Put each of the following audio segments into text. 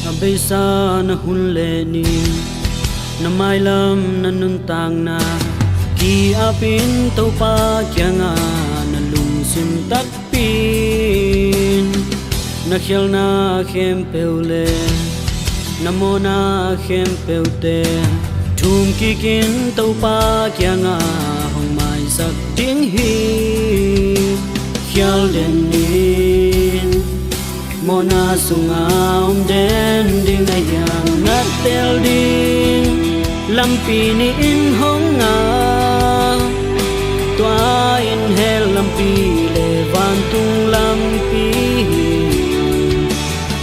Abisa na hunleni na mai lam na nun tang na ki apin tau pa kya nga na lung sim tak pin na khel na khem peule na mo na khem peute thum ki kin tau pa kya nga hong mai sak ting hi khel den nin Mona sunga den ding ayang na tel ding lampi ni in hong nga tua in hel lampi le van tung lampi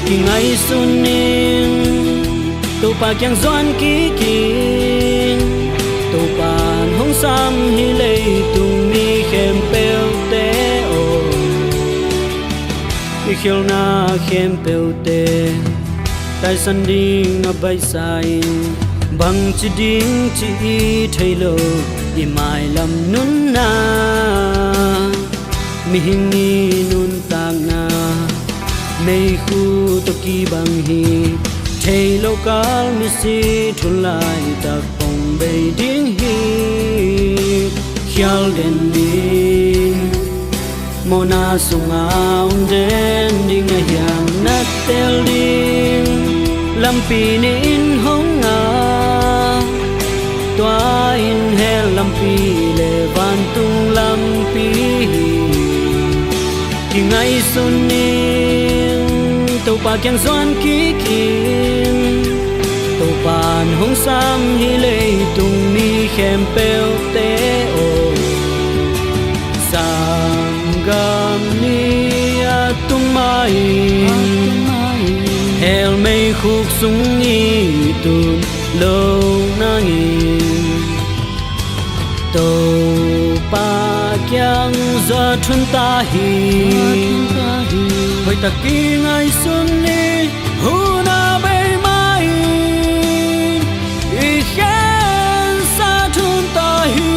ki ngai sunin tu pa kyang zon ki kin tu pan hong sam hi le tung mi khem pel te o khel na khem peute tai san ding a bai sain bang chi ding chi thailo i mai lam nun na mi hing ni nun tang na mei khu to ki bang hi thailo kal mi si thulai ta pong bei ding hi khel den ding Mona sunga den ding ayang na tel ding lampi ni in hong nga tua in hel lampi le van tung lampi ki ngai sunin tau pa kyang zon ki kin tau pan hong sam hi le tung mi khem pel te o gam ni atung mai hel mei khuk sung ni tu lo na ngi to pa kyang za thun ta hi hoi ta ki ngai sun ni hu na bei mai I khen sa thun ta hi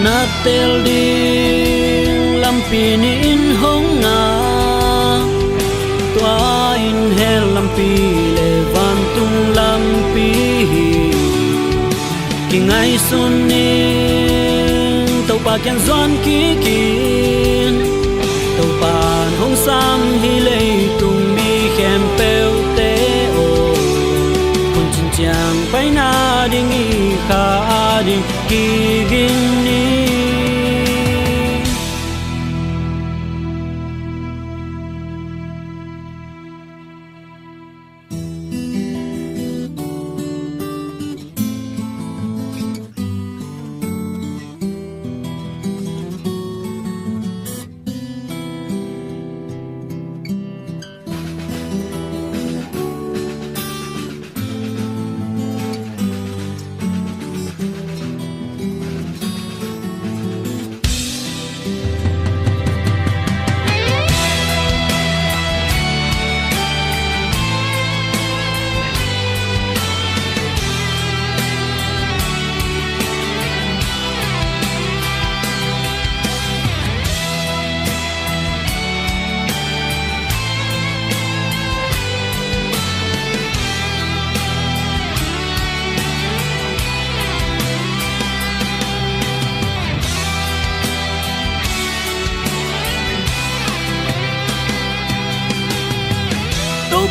na tel ding lampi ni in hong nga tua in hel lampi le van tung lampi ki ngai sunin tau pa kyang zon ki kin tau pan hong sam hi le tung mi khem pel te o kun chin chang pai na ding I kha ding ki gin ni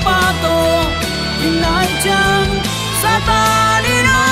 pa to in lai chang sa ta đi na